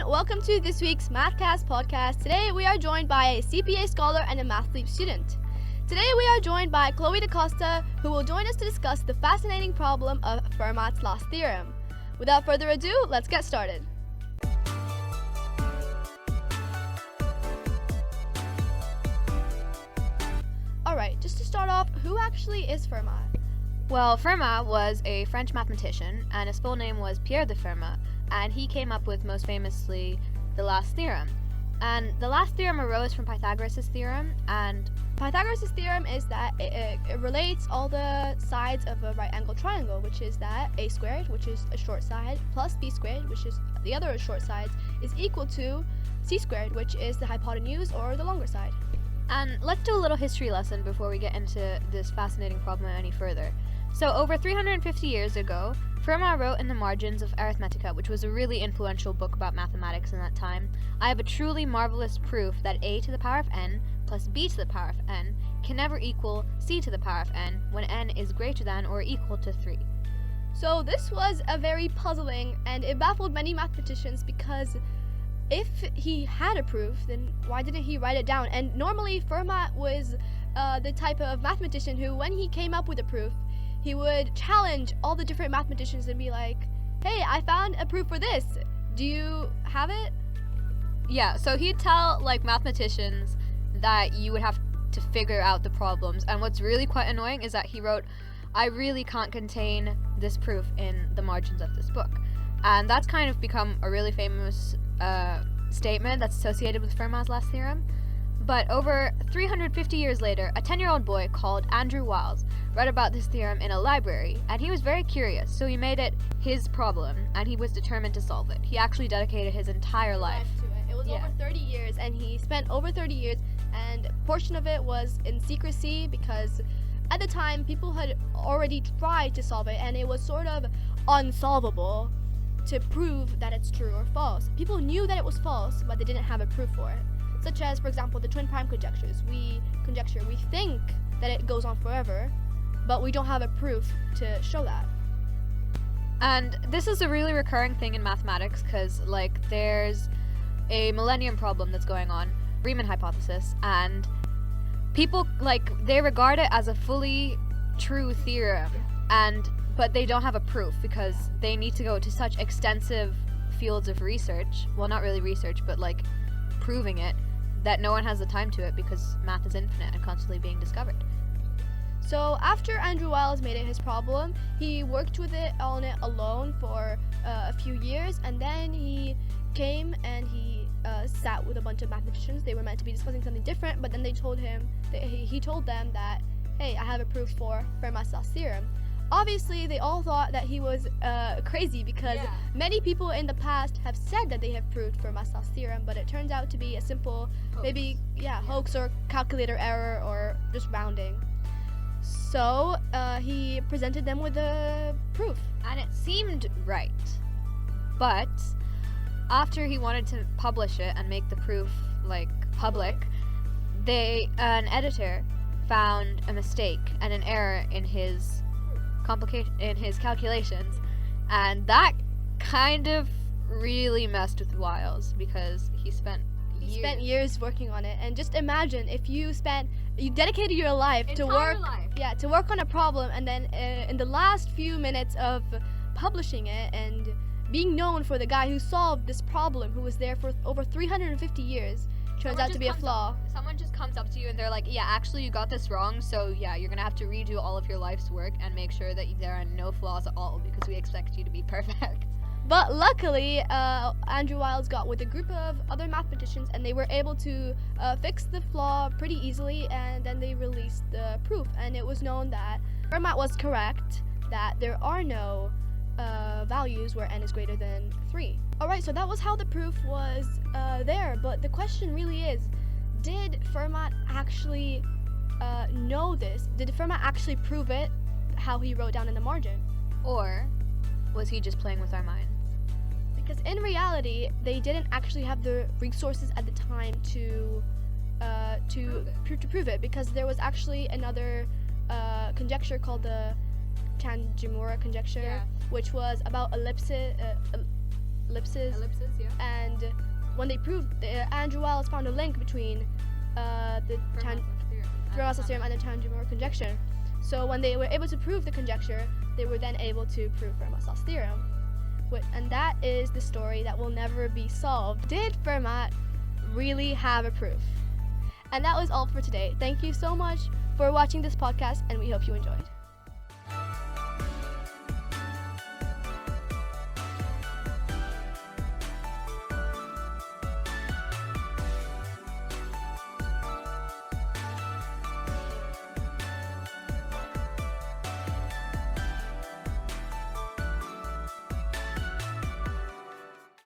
welcome to this week's Mathcast podcast. Today we are joined by a CPA scholar and a Math Leap student. Today we are joined by Chloe DaCosta, who will join us to discuss the fascinating problem of Fermat's last theorem. Without further ado, let's get started. Alright, just to start off, who actually is Fermat? Well, Fermat was a French mathematician, and his full name was Pierre de Fermat, and he came up with, most famously, the last theorem. And the last theorem arose from Pythagoras' theorem, and Pythagoras' theorem is that it relates all the sides of a right-angled triangle, which is that a squared, which is a short side, plus b squared, which is the other short sides, is equal to c squared, which is the hypotenuse or the longer side. And let's do a little history lesson before we get into this fascinating problem any further. So over 350 years ago, Fermat wrote in the margins of Arithmetica, which was a really influential book about mathematics in that time, "I have a truly marvelous proof that a to the power of n plus b to the power of n can never equal c to the power of n when n is greater than or equal to 3. So this was a very puzzling, and it baffled many mathematicians because if he had a proof, then why didn't he write it down? And normally Fermat was the type of mathematician who, when he came up with a proof, he would challenge all the different mathematicians and be like, hey, I found a proof for this. Do you have it? Yeah, so he'd tell, mathematicians that you would have to figure out the problems. And what's really quite annoying is that he wrote, I really can't contain this proof in the margins of this book. And that's kind of become a really famous statement that's associated with Fermat's last theorem. But over 350 years later, a 10-year-old boy called Andrew Wiles read about this theorem in a library, and he was very curious, so he made it his problem, and he was determined to solve it. He actually dedicated his entire life to it. It was over 30 years, and he spent over 30 years, and a portion of it was in secrecy because at the time, people had already tried to solve it, and it was sort of unsolvable to prove that it's true or false. People knew that it was false, but they didn't have a proof for it. Such as, for example, the twin prime conjectures. We think that it goes on forever, but we don't have a proof to show that. And this is a really recurring thing in mathematics because, there's a millennium problem that's going on, Riemann hypothesis, and people, they regard it as a fully true theorem, but they don't have a proof because they need to go to such extensive fields of research, well, not really research, but, proving it, that no one has the time to it because math is infinite and constantly being discovered. So after Andrew Wiles made it his problem, he worked on it alone for a few years, and then he came and he sat with a bunch of mathematicians. They were meant to be discussing something different, but then he told them that, hey, I have a proof for Fermat's last theorem. Obviously, they all thought that he was crazy because many people in the past have said that they have proved Fermat's last theorem, but it turns out to be a simple, hoax or calculator error or just rounding. So he presented them with a proof. And it seemed right. But after he wanted to publish it and make the proof, public, an editor found a mistake and an error in his calculations, and that kind of really messed with Wiles because he spent years working on it. And just imagine if you dedicated your life to work on a problem, and then in the last few minutes of publishing it and being known for the guy who solved this problem, who was there for over 350 years, turns out to be a flaw. Someone just comes up to you and they're like, yeah, actually you got this wrong, so you're gonna have to redo all of your life's work and make sure that there are no flaws at all because we expect you to be perfect. But luckily, Andrew Wiles got with a group of other mathematicians, and they were able to fix the flaw pretty easily, and then they released the proof, and it was known that Fermat was correct, that there are no values where n is greater than 3. Alright, so that was how the proof was there, but the question really is, did Fermat actually know this? Did Fermat actually prove it how he wrote down in the margin? Or was he just playing with our minds? Because in reality, they didn't actually have the resources at the time to prove it, because there was actually another conjecture called the Tanjimura conjecture, which was about ellipses, ellipses. Ellipses, yeah. And when they proved, Andrew Wiles found a link between the Fermat's theorem and the tangent conjecture. So when they were able to prove the conjecture, they were then able to prove Fermat's theorem. And that is the story that will never be solved. Did Fermat really have a proof? And that was all for today. Thank you so much for watching this podcast, and we hope you enjoyed.